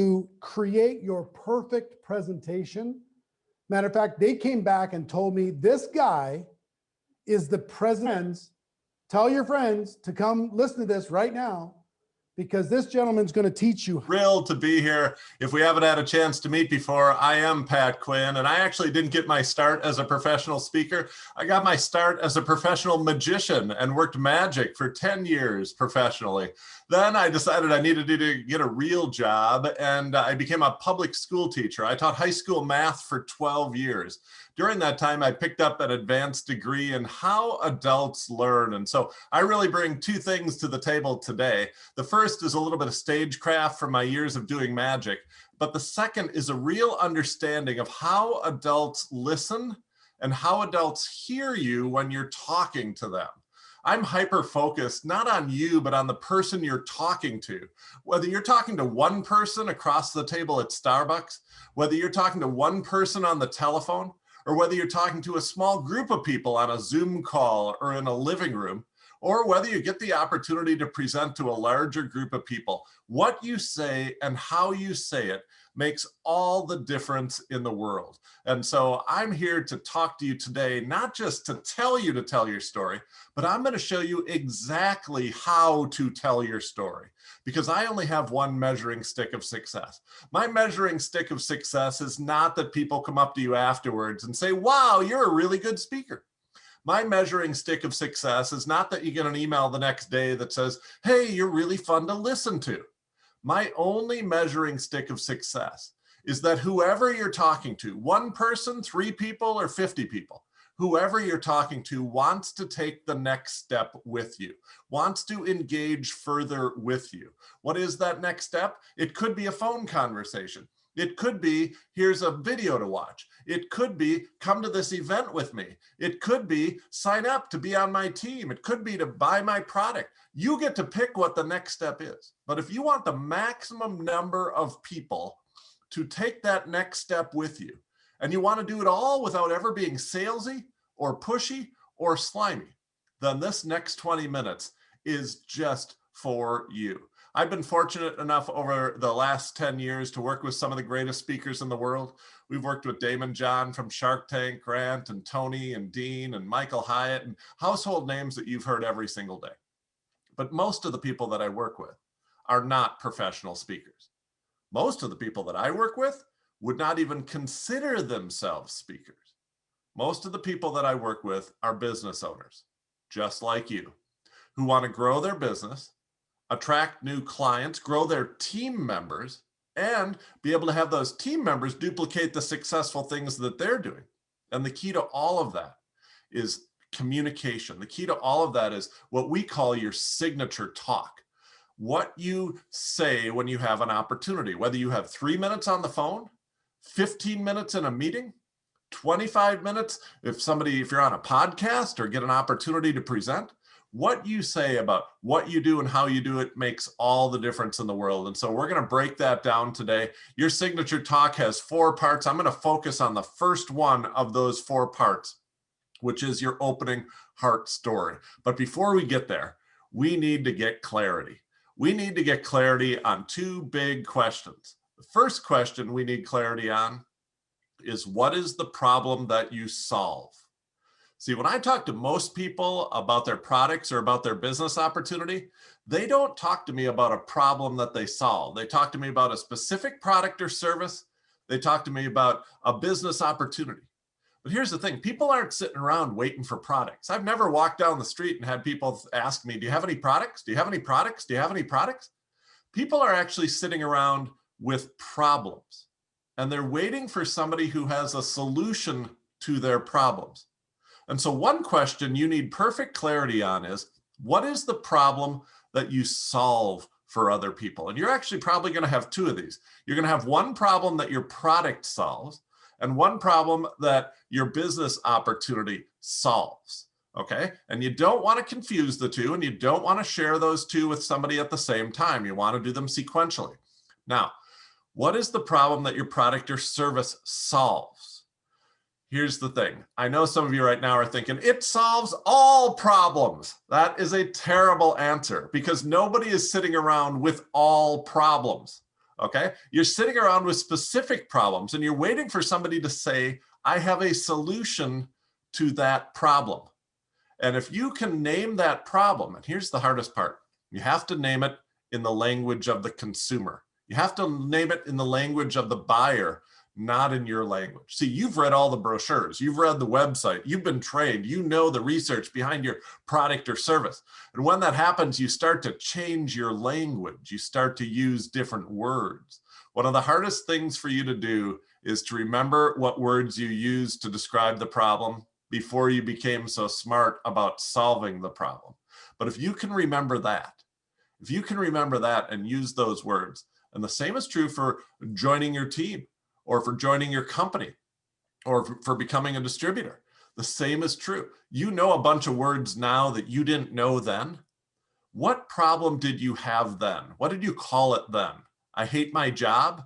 to create your perfect presentation. Matter of fact, they came back and told me this guy is the president. Tell your friends to come listen to this right now, because this gentleman's going to teach you. Thrilled to be here. If we haven't had a chance to meet before, I am Pat Quinn, and I actually didn't get my start as a professional speaker. I got my start as a professional magician and worked magic for 10 years professionally. Then I decided I needed to get a real job, and I became a public school teacher. I taught high school math for 12 years. During that time, I picked up an advanced degree in how adults learn. And so I really bring two things to the table today. The first is a little bit of stagecraft from my years of doing magic, but the second is a real understanding of how adults listen and how adults hear you when you're talking to them. I'm hyper-focused, not on you, but on the person you're talking to. Whether you're talking to one person across the table at Starbucks, whether you're talking to one person on the telephone, or whether you're talking to a small group of people on a Zoom call or in a living room, or whether you get the opportunity to present to a larger group of people, what you say and how you say it makes all the difference in the world. And so I'm here to talk to you today, not just to tell you to tell your story, but I'm going to show you exactly how to tell your story, because I only have one measuring stick of success. My measuring stick of success is not that people come up to you afterwards and say, wow, you're a really good speaker. My measuring stick of success is not that you get an email the next day that says, hey, you're really fun to listen to. My only measuring stick of success is that whoever you're talking to, one person, 3 people, or 50 people, whoever you're talking to wants to take the next step with you, wants to engage further with you. What is that next step? It could be a phone conversation. It could be, here's a video to watch. It could be, come to this event with me. It could be, sign up to be on my team. It could be to buy my product. You get to pick what the next step is. But if you want the maximum number of people to take that next step with you, and you want to do it all without ever being salesy or pushy or slimy, then this next 20 minutes is just for you. I've been fortunate enough over the last 10 years to work with some of the greatest speakers in the world. We've worked with Damon John from Shark Tank, Grant and Tony and Dean and Michael Hyatt, and household names that you've heard every single day. But most of the people that I work with are not professional speakers. Most of the people that I work with would not even consider themselves speakers. Most of the people that I work with are business owners, just like you, who want to grow their business, attract new clients, grow their team members, and be able to have those team members duplicate the successful things that they're doing. And the key to all of that is communication. The key to all of that is what we call your signature talk. What you say when you have an opportunity, whether you have 3 minutes on the phone, 15 minutes in a meeting, 25 minutes if you're on a podcast or get an opportunity to present. What you say about what you do and how you do it makes all the difference in the world. And so we're going to break that down today. Your signature talk has 4 parts. I'm going to focus on the first one of those 4 parts, which is your opening heart story. But before we get there, we need to get clarity. We need to get clarity on 2 big questions. The first question we need clarity on is, what is the problem that you solve? See, when I talk to most people about their products or about their business opportunity, they don't talk to me about a problem that they solve. They talk to me about a specific product or service. They talk to me about a business opportunity. But here's the thing, people aren't sitting around waiting for products. I've never walked down the street and had people ask me, do you have any products? Do you have any products? Do you have any products? People are actually sitting around with problems, and they're waiting for somebody who has a solution to their problems. And so one question you need perfect clarity on is, what is the problem that you solve for other people? And you're actually probably going to have 2 of these. You're going to have one problem that your product solves and one problem that your business opportunity solves. Okay. And you don't want to confuse the 2, and you don't want to share those 2 with somebody at the same time. You want to do them sequentially. Now, what is the problem that your product or service solves? Here's the thing. I know some of you right now are thinking, it solves all problems. That is a terrible answer, because nobody is sitting around with all problems. Okay. You're sitting around with specific problems and you're waiting for somebody to say, I have a solution to that problem. And if you can name that problem, and here's the hardest part, you have to name it in the language of the consumer. You have to name it in the language of the buyer, not in your language. See, you've read all the brochures, you've read the website, you've been trained, you know the research behind your product or service. And when that happens, you start to change your language. You start to use different words. One of the hardest things for you to do is to remember what words you used to describe the problem before you became so smart about solving the problem. But if you can remember that, and use those words, and the same is true for joining your team or for joining your company or for becoming a distributor. The same is true. You know a bunch of words now that you didn't know then. What problem did you have then? What did you call it then? I hate my job.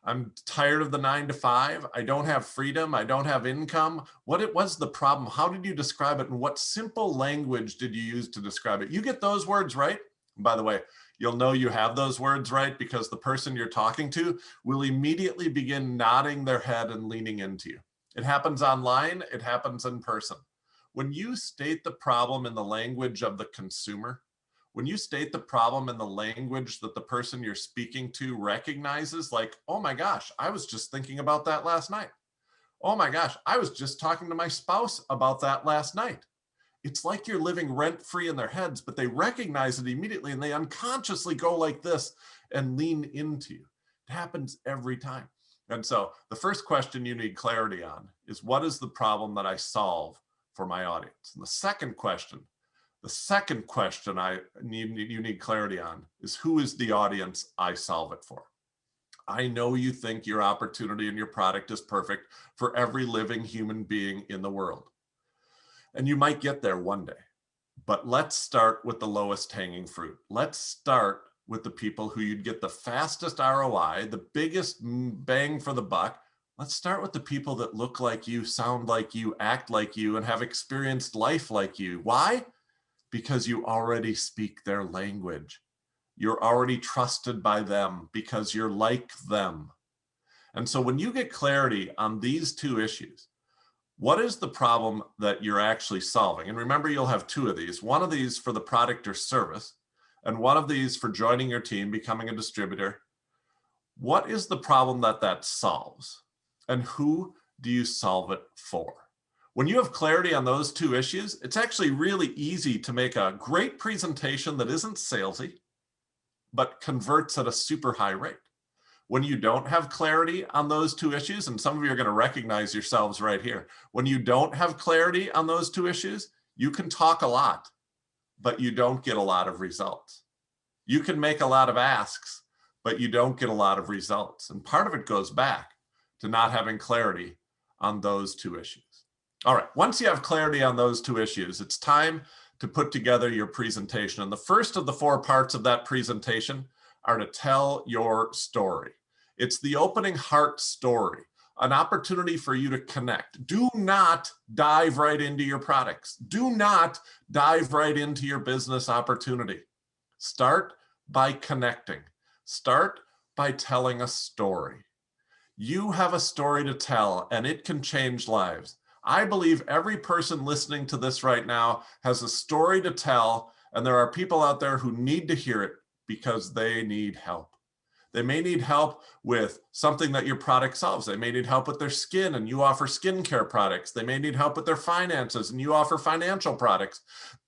I'm tired of the 9 to 5. I don't have freedom. I don't have income. What was the problem? How did you describe it? And what simple language did you use to describe it? You get those words right. And by the way, you'll know you have those words right because the person you're talking to will immediately begin nodding their head and leaning into you. It happens online. It happens in person. When you state the problem in the language of the consumer, when you state the problem in the language that the person you're speaking to recognizes, like, oh my gosh, I was just thinking about that last night. Oh my gosh, I was just talking to my spouse about that last night. It's like you're living rent-free in their heads, but they recognize it immediately and they unconsciously go like this and lean into you. It happens every time. And so the first question you need clarity on is, what is the problem that I solve for my audience? And the second question you need clarity on is, who is the audience I solve it for? I know you think your opportunity and your product is perfect for every living human being in the world. And you might get there one day, but let's start with the lowest hanging fruit. Let's start with the people who you'd get the fastest ROI, the biggest bang for the buck. Let's start with the people that look like you, sound like you, act like you, and have experienced life like you. Why? Because you already speak their language. You're already trusted by them because you're like them. And so when you get clarity on these two issues, what is the problem that you're actually solving? And remember, you'll have two of these. One of these for the product or service, and one of these for joining your team, becoming a distributor. What is the problem that solves? And who do you solve it for? When you have clarity on those two issues, it's actually really easy to make a great presentation that isn't salesy, but converts at a super high rate. When you don't have clarity on those two issues, and some of you are going to recognize yourselves right here, when you don't have clarity on those two issues, you can talk a lot, but you don't get a lot of results. You can make a lot of asks, but you don't get a lot of results. And part of it goes back to not having clarity on those two issues. All right, once you have clarity on those two issues, it's time to put together your presentation. And the first of the 4 parts of that presentation are to tell your story. It's the opening heart story, an opportunity for you to connect. Do not dive right into your products. Do not dive right into your business opportunity. Start by connecting. Start by telling a story. You have a story to tell, and it can change lives. I believe every person listening to this right now has a story to tell, and there are people out there who need to hear it because they need help. They may need help with something that your product solves. They may need help with their skin, and you offer skincare products. They may need help with their finances, and you offer financial products.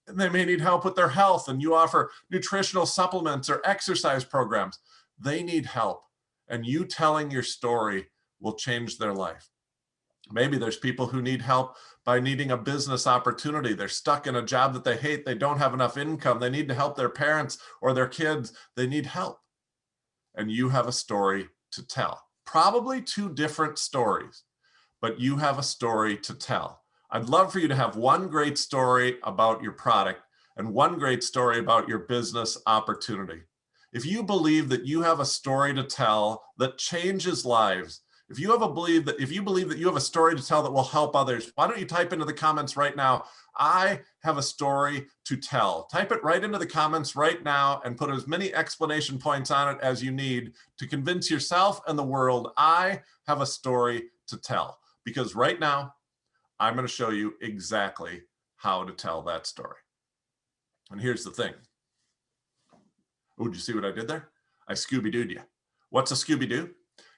And they may need help with their health, and you offer nutritional supplements or exercise programs. They need help, and you telling your story will change their life. Maybe there's people who need help by needing a business opportunity. They're stuck in a job that they hate. They don't have enough income. They need to help their parents or their kids. They need help. And you have a story to tell. Probably 2 different stories, but you have a story to tell. I'd love for you to have one great story about your product and one great story about your business opportunity. If you believe that you have a story to tell that changes lives, If you believe that you have a story to tell that will help others, why don't you type into the comments right now, I have a story to tell. Type it right into the comments right now and put as many explanation points on it as you need to convince yourself and the world I have a story to tell. Because right now, I'm going to show you exactly how to tell that story. And here's the thing. Oh, did you see what I did there? I Scooby-Dooed you. What's a Scooby-Doo?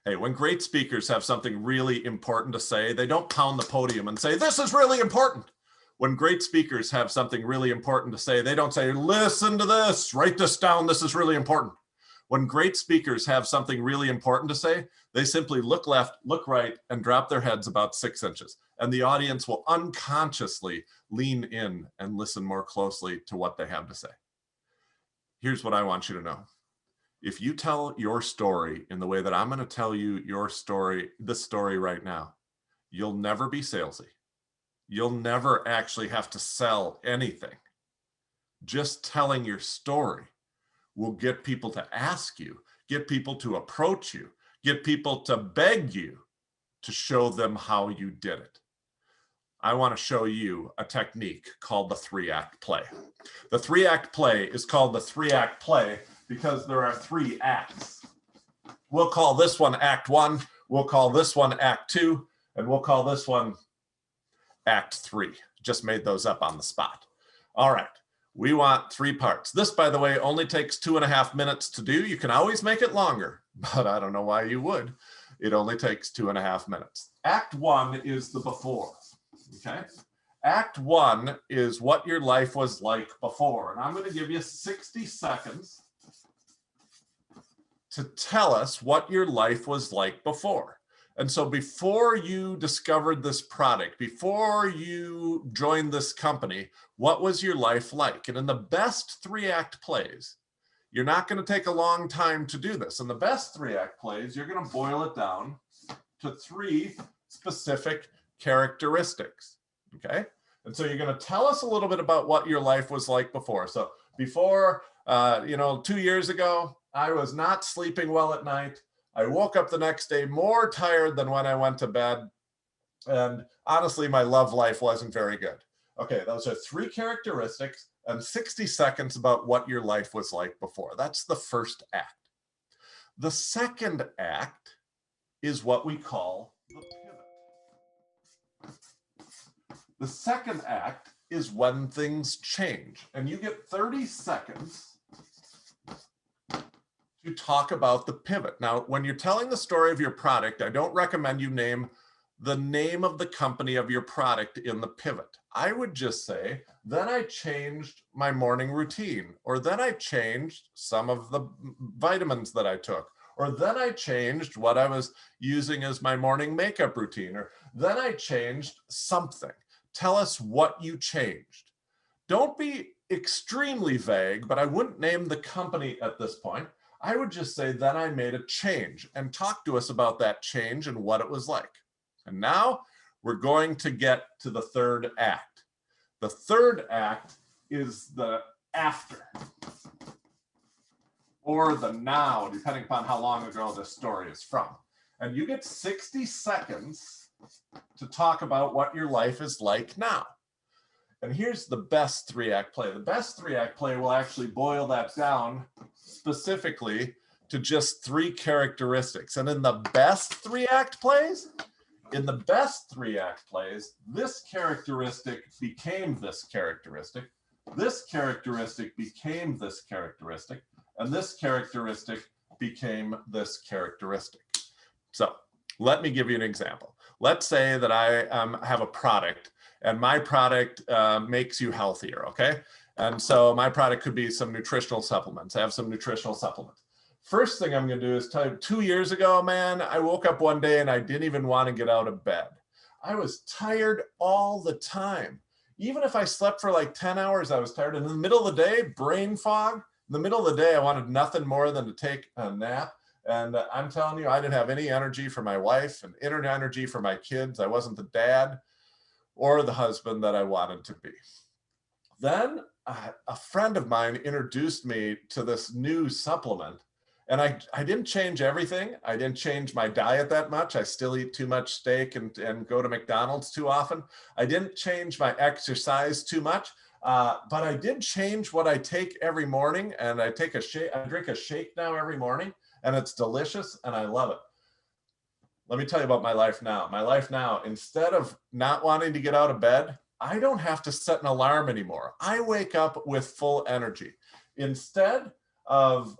Hey, when great speakers have something really important to say, they don't pound the podium and say, this is really important. When great speakers have something really important to say, they don't say, listen to this, write this down, this is really important. When great speakers have something really important to say, they simply look left, look right, and drop their heads about 6 inches. And the audience will unconsciously lean in and listen more closely to what they have to say. Here's what I want you to know. If you tell your story in the way that I'm going to tell you your story, this story right now, you'll never be salesy. You'll never actually have to sell anything. Just telling your story will get people to ask you, get people to approach you, get people to beg you to show them how you did it. I want to show you a technique called the 3-act play. The 3-act play is called the 3-act play because there are 3 acts. We'll call this one Act 1, we'll call this one Act 2, and we'll call this one Act 3. Just made those up on the spot. All right, we want 3 parts. This, by the way, only takes 2.5 minutes to do. You can always make it longer, but I don't know why you would. It only takes 2.5 minutes. Act 1 is the before, okay? Act 1 is what your life was like before. And I'm going to give you 60 seconds to tell us what your life was like before. And so before you discovered this product, before you joined this company, what was your life like? And in the best 3-act plays, you're not going to take a long time to do this. In the best 3-act plays, you're going to boil it down to 3 specific characteristics, okay? And so you're going to tell us a little bit about what your life was like before. So before, 2 years ago, I was not sleeping well at night. I woke up the next day more tired than when I went to bed. And honestly, my love life wasn't very good. Okay, those are 3 characteristics and 60 seconds about what your life was like before. That's the first act. The second act is what we call the pivot. The second act is when things change. And you get 30 seconds to talk about the pivot. Now, when you're telling the story of your product, I don't recommend you name the name of the company of your product in the pivot. I would just say, then I changed my morning routine, or then I changed some of the vitamins that I took, or then I changed what I was using as my morning makeup routine, or then I changed something. Tell us what you changed. Don't be extremely vague, but I wouldn't name the company at this point. I would just say, then I made a change, and talk to us about that change and what it was like. And now we're going to get to the third act. The third act is the after, or the now, depending upon how long ago this story is from. And you get 60 seconds to talk about what your life is like now. And here's the best 3-act play. The best 3-act play will actually boil that down specifically to just 3 characteristics. And in the best 3-act plays, this characteristic became this characteristic, this characteristic became this characteristic, and this characteristic became this characteristic. So let me give you an example. Let's say that I have a product, and my product makes you healthier, okay? And so my product could be some nutritional supplements. I have some nutritional supplements. First thing I'm going to do is tell you, 2 years ago, man, I woke up one day and I didn't even want to get out of bed. I was tired all the time. Even if I slept for like 10 hours, I was tired. In the middle of the day, brain fog. In the middle of the day, I wanted nothing more than to take a nap. And I'm telling you, I didn't have any energy for my wife and energy for my kids. I wasn't the dad or the husband that I wanted to be. Then a friend of mine introduced me to this new supplement. And I didn't change everything. I didn't change my diet that much. I still eat too much steak and go to McDonald's too often. I didn't change my exercise too much, but I did change what I take every morning. And I take a shake. I drink a shake now every morning, and it's delicious, and I love it. Let me tell you about my life now. My life now, instead of not wanting to get out of bed, I don't have to set an alarm anymore. I wake up with full energy. Instead of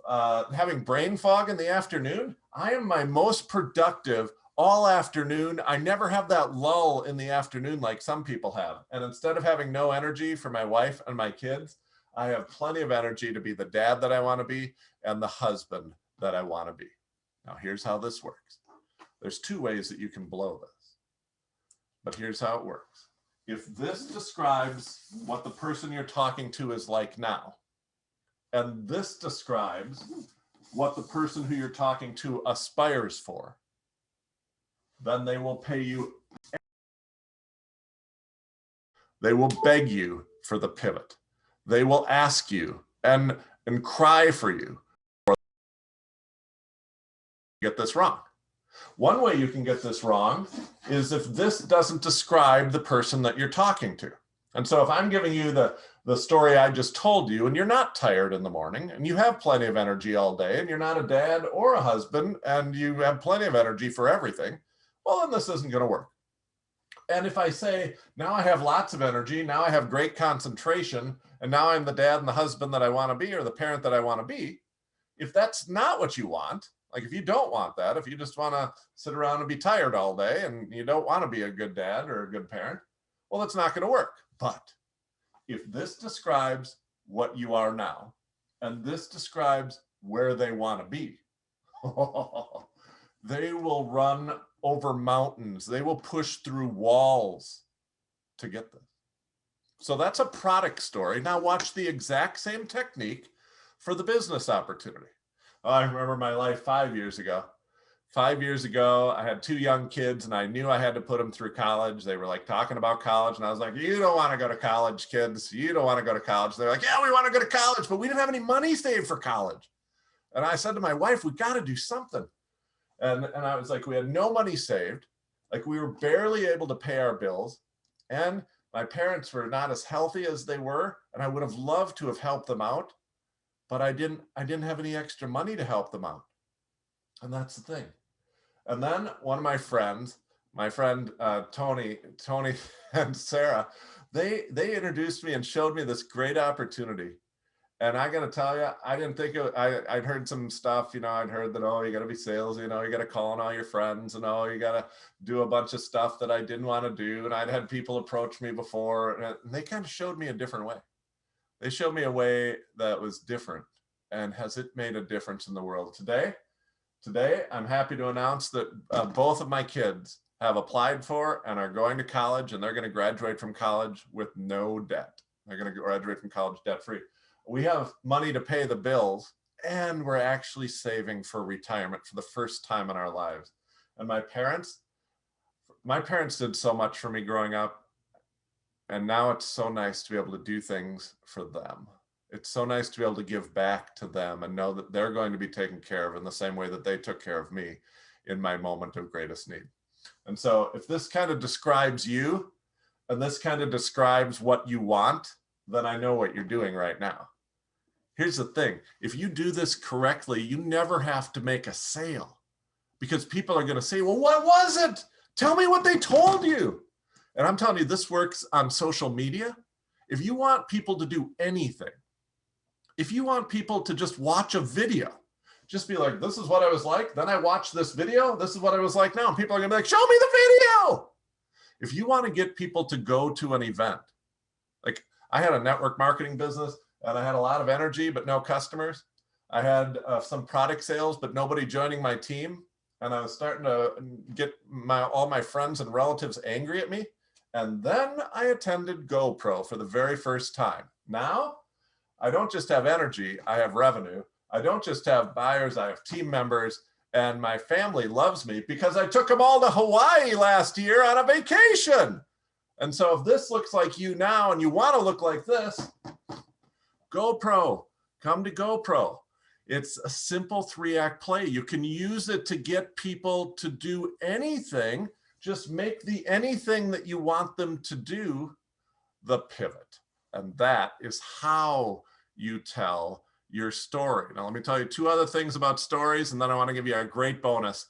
having brain fog in the afternoon, I am my most productive all afternoon. I never have that lull in the afternoon like some people have. And instead of having no energy for my wife and my kids, I have plenty of energy to be the dad that I want to be and the husband that I want to be. Now, here's how this works. There's two ways that you can blow this, but here's how it works. If this describes what the person you're talking to is like now, and this describes what the person who you're talking to aspires for, then they will pay you. They will beg you for the pivot. They will ask you and cry for you. Get this wrong. One way you can get this wrong is if this doesn't describe the person that you're talking to. And so if I'm giving you the story I just told you, and you're not tired in the morning, and you have plenty of energy all day, and you're not a dad or a husband, and you have plenty of energy for everything, well, then this isn't going to work. And if I say, now I have lots of energy, now I have great concentration, and now I'm the dad and the husband that I want to be, or the parent that I want to be, if that's not what you want, like if you don't want that, if you just want to sit around and be tired all day, and you don't want to be a good dad or a good parent, well, it's not going to work. But if this describes what you are now, and this describes where they want to be, they will run over mountains. They will push through walls to get this. So that's a product story. Now watch the exact same technique for the business opportunity. Oh, I remember my life 5 years ago. 5 years ago, I had 2 young kids, and I knew I had to put them through college. They were like talking about college, and I was like, you don't want to go to college, kids. You don't want to go to college. They're like, yeah, we want to go to college, but we didn't have any money saved for college. And I said to my wife, we got to do something. And I was like, we had no money saved. Like we were barely able to pay our bills. And my parents were not as healthy as they were. And I would have loved to have helped them out, but I didn't have any extra money to help them out. And that's the thing. And then one of my friends, my friend Tony and Sarah, they introduced me and showed me this great opportunity. And I got to tell you, I didn't think I'd heard some stuff, you know, I'd heard that, oh, you got to be salesy, you know, you got to call on all your friends, and oh, you got to do a bunch of stuff that I didn't want to do. And I'd had people approach me before, and they kind of showed me a different way. They showed me a way that was different. And has it made a difference in the world? Today, I'm happy to announce that both of my kids have applied for and are going to college, and they're going to graduate from college with no debt. They're going to graduate from college debt-free. We have money to pay the bills, and we're actually saving for retirement for the first time in our lives. And my parents did so much for me growing up, and now it's so nice to be able to do things for them. It's so nice to be able to give back to them and know that they're going to be taken care of in the same way that they took care of me in my moment of greatest need. And so if this kind of describes you, and this kind of describes what you want, then I know what you're doing right now. Here's the thing. If you do this correctly, you never have to make a sale, because people are going to say, well, what was it? Tell me what they told you. And I'm telling you, this works on social media. If you want people to do anything, if you want people to just watch a video, just be like, this is what I was like. Then I watched this video. This is what I was like now. And people are going to be like, show me the video. If you want to get people to go to an event, like I had a network marketing business, and I had a lot of energy, but no customers. I had some product sales, but nobody joining my team. And I was starting to get all my friends and relatives angry at me. And then I attended GoPro for the very first time. Now, I don't just have energy, I have revenue. I don't just have buyers, I have team members, and my family loves me because I took them all to Hawaii last year on a vacation. And so if this looks like you now and you want to look like this, GoPro, come to GoPro. It's a simple 3-act play. You can use it to get people to do anything. Just make the anything that you want them to do the pivot. And that is how you tell your story. Now, let me tell you 2 other things about stories, and then I want to give you a great bonus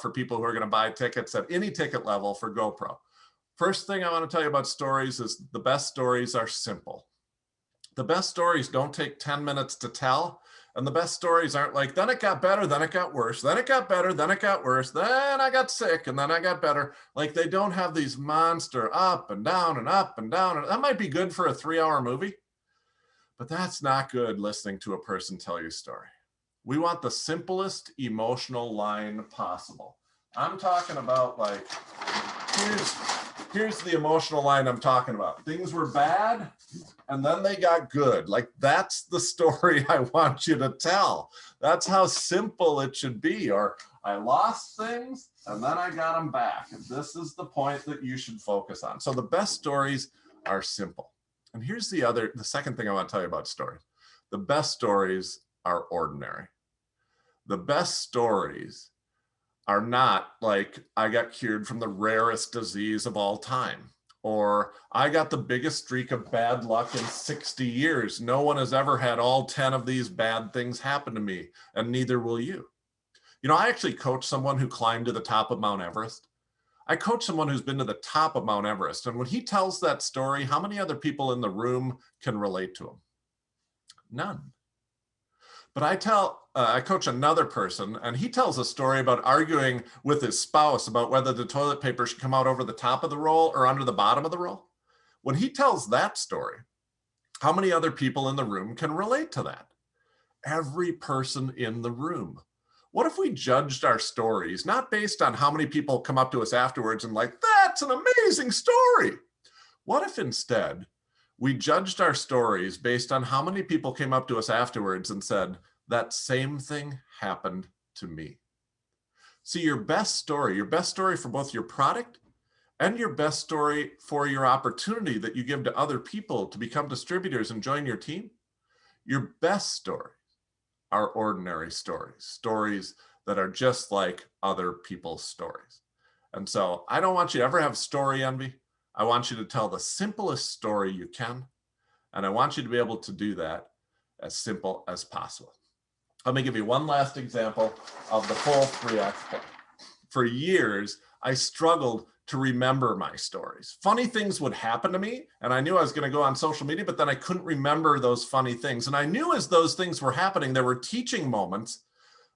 for people who are going to buy tickets at any ticket level for GoPro. First thing I want to tell you about stories is the best stories are simple. The best stories don't take 10 minutes to tell. And the best stories aren't like, then it got better, then it got worse, then it got better, then it got worse, then I got sick, and then I got better. Like, they don't have these monster up and down and up and down. And that might be good for a 3-hour movie, but that's not good listening to a person tell you a story. We want the simplest emotional line possible. I'm talking about, like, here's the emotional line I'm talking about. Things were bad, and then they got good. Like, that's the story I want you to tell. That's how simple it should be. Or I lost things, and then I got them back. And this is the point that you should focus on. So the best stories are simple. And here's the second thing I want to tell you about stories. The best stories are ordinary. The best stories are not like, I got cured from the rarest disease of all time, or I got the biggest streak of bad luck in 60 years. No one has ever had all 10 of these bad things happen to me, and neither will you. You know, I actually coach someone who climbed to the top of Mount Everest. I coach someone who's been to the top of Mount Everest. And when he tells that story, how many other people in the room can relate to him? None. But I coach another person, and he tells a story about arguing with his spouse about whether the toilet paper should come out over the top of the roll or under the bottom of the roll. When he tells that story, how many other people in the room can relate to that? Every person in the room. What if we judged our stories, not based on how many people come up to us afterwards and like, that's an amazing story? What if instead we judged our stories based on how many people came up to us afterwards and said, that same thing happened to me? See, your best story for both your product and your best story for your opportunity that you give to other people to become distributors and join your team, your best stories are ordinary stories, stories that are just like other people's stories. And so I don't want you to ever have story envy. I want you to tell the simplest story you can. And I want you to be able to do that as simple as possible. Let me give you one last example of the full 3-act play. For years, I struggled to remember my stories. Funny things would happen to me, and I knew I was going to go on social media, but then I couldn't remember those funny things. And I knew as those things were happening, there were teaching moments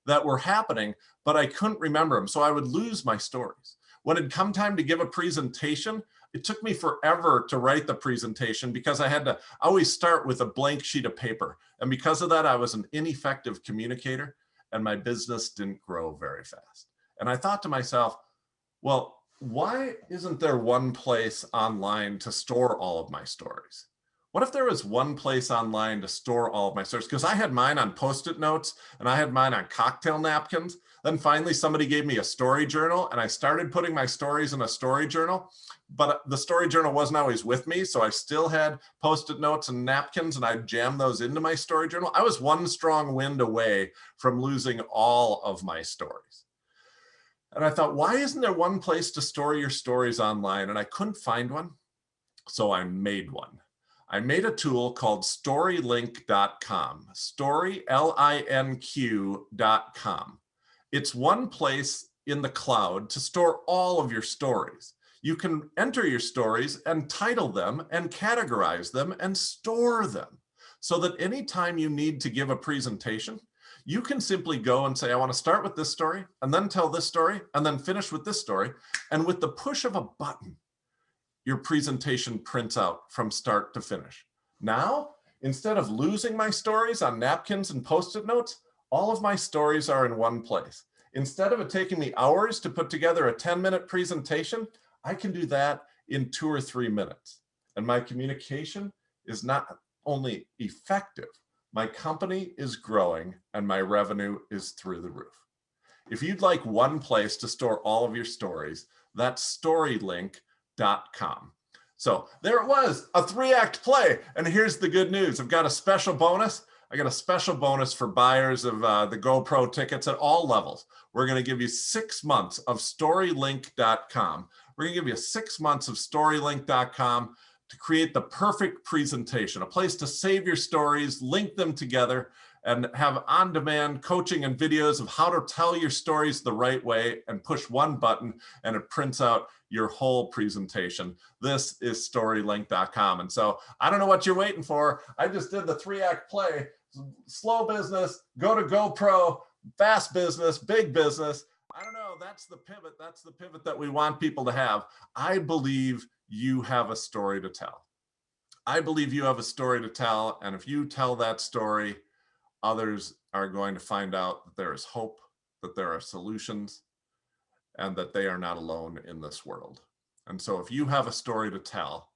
that were happening, but I couldn't remember them. So I would lose my stories. When it come time to give a presentation, it took me forever to write the presentation because I had to always start with a blank sheet of paper. And because of that, I was an ineffective communicator, and my business didn't grow very fast. And I thought to myself, well, why isn't there one place online to store all of my stories? What if there was one place online to store all of my stories? Because I had mine on Post-it notes and I had mine on cocktail napkins. Then finally somebody gave me a story journal, and I started putting my stories in a story journal, but the story journal wasn't always with me. So I still had Post-it notes and napkins, and I'd jam those into my story journal. I was one strong wind away from losing all of my stories. And I thought, why isn't there one place to store your stories online? And I couldn't find one. So I made one. I made a tool called storylink.com, storylink.com. It's one place in the cloud to store all of your stories. You can enter your stories and title them and categorize them and store them so that anytime you need to give a presentation, you can simply go and say, I want to start with this story and then tell this story and then finish with this story. And with the push of a button, your presentation prints out from start to finish. Now, instead of losing my stories on napkins and Post-it notes, all of my stories are in one place. Instead of it taking me hours to put together a 10-minute presentation, I can do that in 2 or 3 minutes. And my communication is not only effective, my company is growing and my revenue is through the roof. If you'd like one place to store all of your stories, that's storylink.com. So there it was, a 3-act play. And here's the good news. I've got a special bonus. I got a special bonus for buyers of the GoPro tickets at all levels. We're going to give you 6 months of storylink.com. We're going to give you 6 months of storylink.com to create the perfect presentation, a place to save your stories, link them together, and have on-demand coaching and videos of how to tell your stories the right way, and push one button and it prints out your whole presentation. This is storylink.com. And so I don't know what you're waiting for. I just did the 3-act play: slow business, go to GoPro, fast business, big business. I don't know. That's the pivot. That's the pivot that we want people to have. I believe you have a story to tell. I believe you have a story to tell. And if you tell that story, others are going to find out that there is hope, that there are solutions, and that they are not alone in this world. And so if you have a story to tell,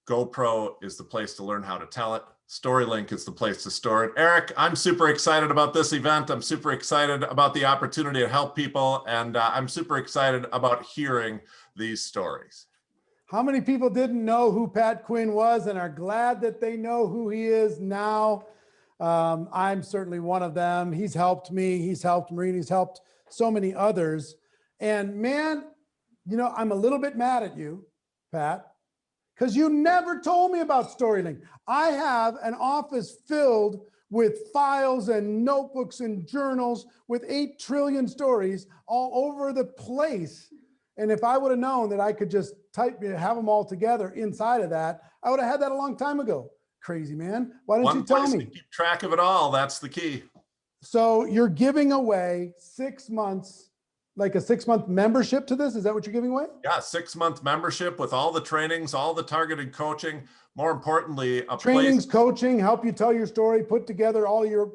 GoPro is the place to learn how to tell it. StoryLink is the place to store it. Eric, I'm super excited about this event. I'm super excited about the opportunity to help people. And I'm super excited about hearing these stories. How many people didn't know who Pat Quinn was and are glad that they know who he is now? I'm certainly one of them. He's helped me. He's helped Maureen. He's helped so many others. And man, you know, I'm a little bit mad at you, Pat, because you never told me about StoryLink. I have an office filled with files and notebooks and journals with 8 trillion stories all over the place. And if I would have known that I could just have them all together inside of that, I would have had that a long time ago. Crazy, man. Why didn't you tell me? Keep track of it all. That's the key. So you're giving away 6 months, like a 6-month membership to this? Is that what you're giving away? Yeah, 6-month membership with all the trainings, all the targeted coaching. More importantly, Trainings, coaching, help you tell your story, put together all your